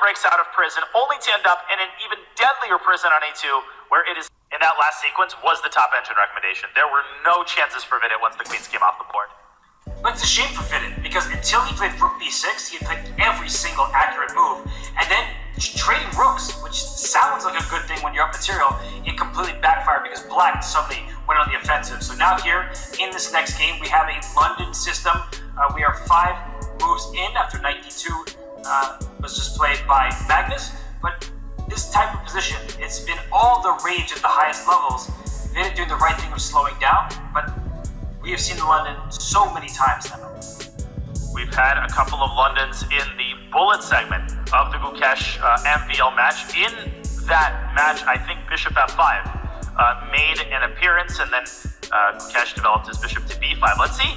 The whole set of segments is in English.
breaks out of prison, only to end up in an even deadlier prison on A2, where it is, in that last sequence, was the top engine recommendation. There were no chances for Vidit once the queens came off the board. But it's a shame for Vidit, because until he played rook b6, he had played every single accurate move, and then trading rooks, which sounds like a good thing when you're up material, it completely backfired because black suddenly went on the offensive. So now here, in this next game, we have a London system. We are 5 moves in after knight d2 was just played by Magnus, but this type of position, it's been all the rage at the highest levels. Vidit doing the right thing of slowing down, but we have seen the London so many times now. We've had a couple of Londons in the bullet segment of the Gukesh MVL match. In that match, I think bishop f5 made an appearance, and then Gukesh developed his bishop to b5. Let's see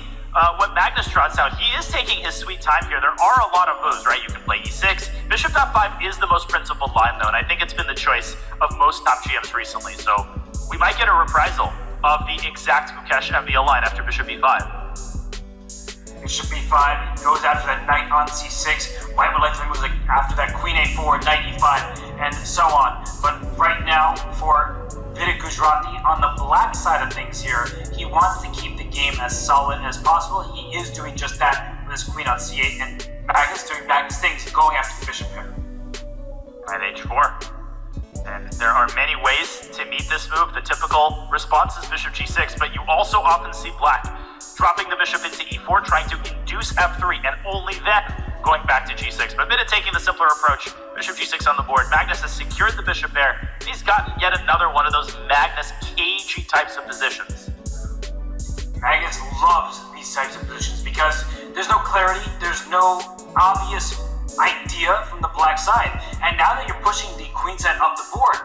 what Magnus trots out. He is taking his sweet time here. There are a lot of moves, right? You can play e6. Bishop f5 is the most principled line, though, and I think it's been the choice of most top GMs recently. So we might get a reprisal of the exact Gukesh MVL line after bishop b5. Bishop b5 goes after that knight on c6. White would like to move after that queen a4, knight e5, and so on. But right now, for Vidit Gujrati, on the black side of things here, he wants to keep the game as solid as possible. He is doing just that with his queen on c8, and Magnus doing Magnus things, going after the bishop pair. Knight h4. And there are many ways to meet this move. The typical response is bishop g6, but you also often see black dropping the bishop into e4, trying to induce f3, and only then going back to g6. But Vidit taking the simpler approach, bishop g6 on the board. Magnus has secured the bishop there. He's gotten yet another one of those Magnus cagey types of positions. Magnus loves these types of positions because there's no clarity, there's no obvious idea from the black side. And now that you're pushing the queen side up the board,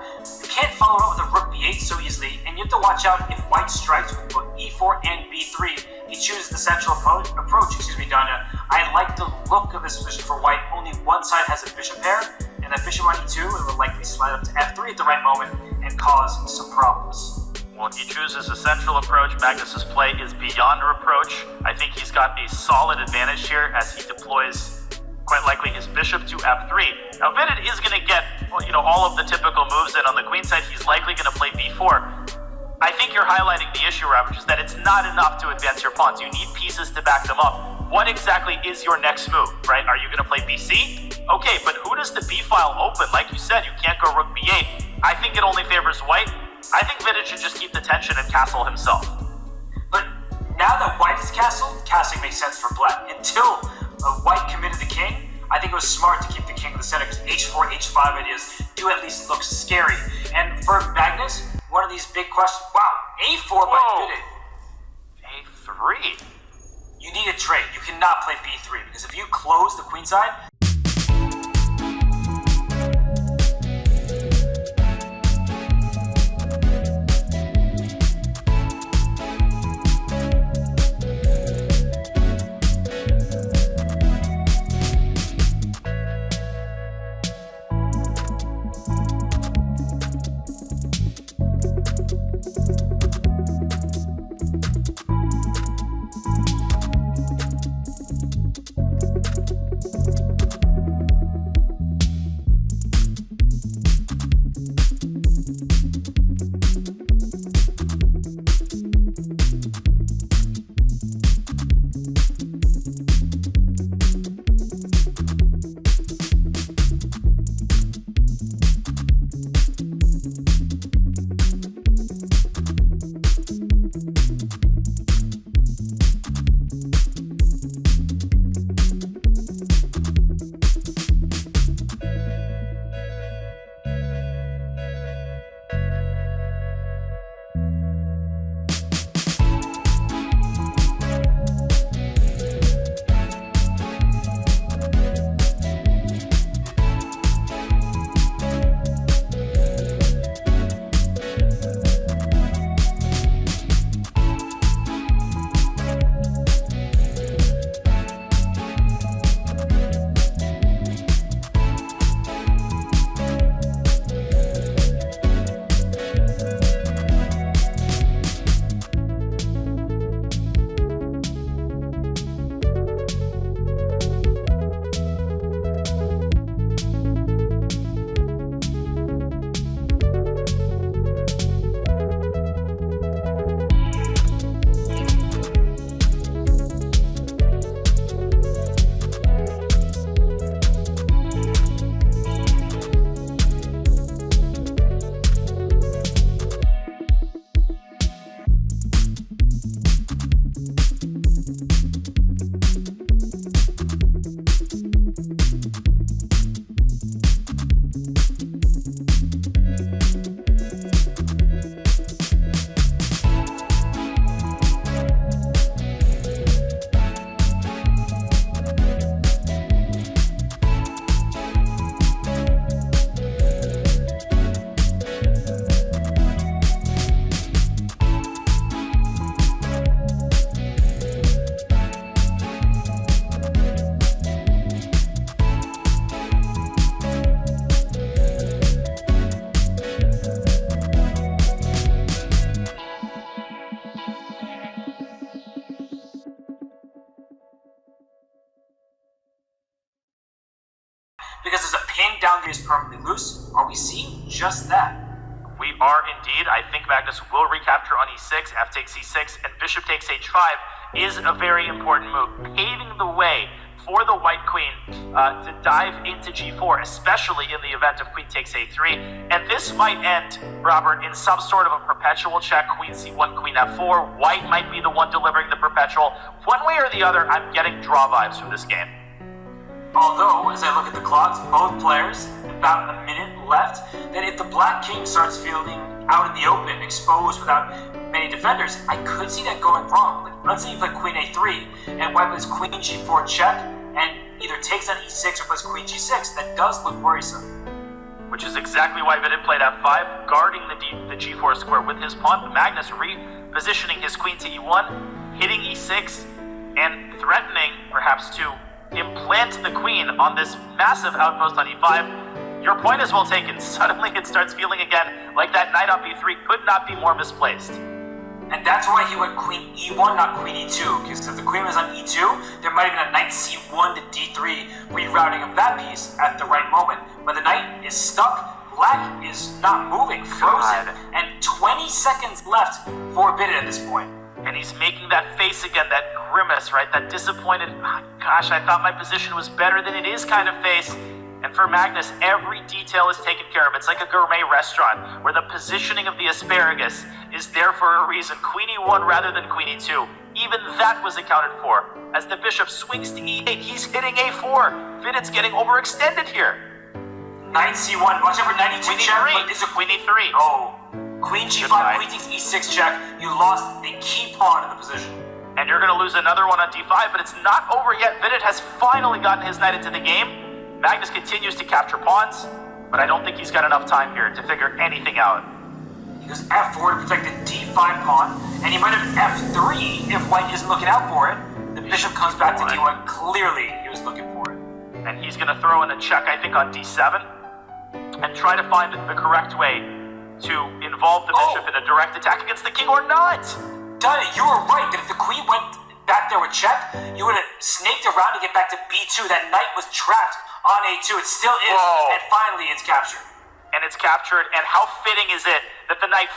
you can't follow it with a rook b8 so easily, and you have to watch out if white strikes with both e4 and b3. He chooses the central approach, Danya. I like the look of this position for white. Only one side has a bishop pair, and that bishop on e2, it will likely slide up to f3 at the right moment and cause some problems. Well, he chooses a central approach. Magnus's play is beyond reproach. I think he's got a solid advantage here as he deploys quite likely his bishop to f3. Now Vidit is going to get, all of the typical moves in on the queen side. He's likely going to play b4. I think you're highlighting the issue, Robert, is that it's not enough to advance your pawns. You need pieces to back them up. What exactly is your next move, right? Are you going to play bc? Okay, but who does the b file open? Like you said, you can't go rook b8. I think it only favors white. I think Vidit should just keep the tension and castle himself. But now that white is castled, castling makes sense for black. Until white committed the king, I think it was smart to keep the king in the center because h4, h5 ideas do at least look scary. And for Magnus, one of these big questions, wow, a4 by Vidit. a3? You need a trade. You cannot play b3 because if you close the queen side, because there's a pin down there is permanently loose. Are we seeing just that? We are indeed. I think Magnus will recapture on e6, f takes e6, and bishop takes h5 is a very important move, paving the way for the white queen to dive into g4, especially in the event of queen takes a3. And this might end, Robert, in some sort of a perpetual check, queen c1, queen f4. White might be the one delivering the perpetual. One way or the other, I'm getting draw vibes from this game. Although, as I look at the clocks, both players, about a minute left, that if the black king starts fielding out in the open, exposed without many defenders, I could see that going wrong. Like, let's say you play queen a3, and white plays queen g4 check, and either takes on e6 or plays queen g6. That does look worrisome. Which is exactly why Vidit played f5, guarding the g4 square with his pawn. Magnus repositioning his queen to e1, hitting e6, and threatening, perhaps, to implant the queen on this massive outpost on e5. Your point is well taken. Suddenly it starts feeling again like that knight on b3 could not be more misplaced. And that's why he went queen e1, not queen e2, because if the queen was on e2, there might have been a knight c1 to d3 rerouting of that piece at the right moment. But the knight is stuck, black is not moving, frozen, and 20 seconds left for Vidit at this point. And he's making that face again, that grimace, right? That disappointed, gosh, I thought my position was better than it is kind of face. And for Magnus, every detail is taken care of. It's like a gourmet restaurant where the positioning of the asparagus is there for a reason. Queen e1 rather than queen e2. Even that was accounted for. As the bishop swings to e8, he's hitting a4. Vidit's getting overextended here. Knight c1, watch out for knight e2 check. Queen e3. Oh, queen g5, queen takes e6 check. You lost the key pawn in the position. And you're going to lose another one on d5, but it's not over yet. Vidit has finally gotten his knight into the game. Magnus continues to capture pawns, but I don't think he's got enough time here to figure anything out. He goes f4 to protect the d5 pawn, and he might have f3 if white isn't looking out for it. The bishop comes back to d1. Clearly, he was looking for it. And he's going to throw in a check, I think, on d7, and try to find the correct way to involve the bishop in a direct attack against the king or not. Done it. You were right that if the queen went back there with check, you would have snaked around to get back to b2. That knight was trapped on a2. It still is, and finally it's captured. And it's captured, and how fitting is it that the knight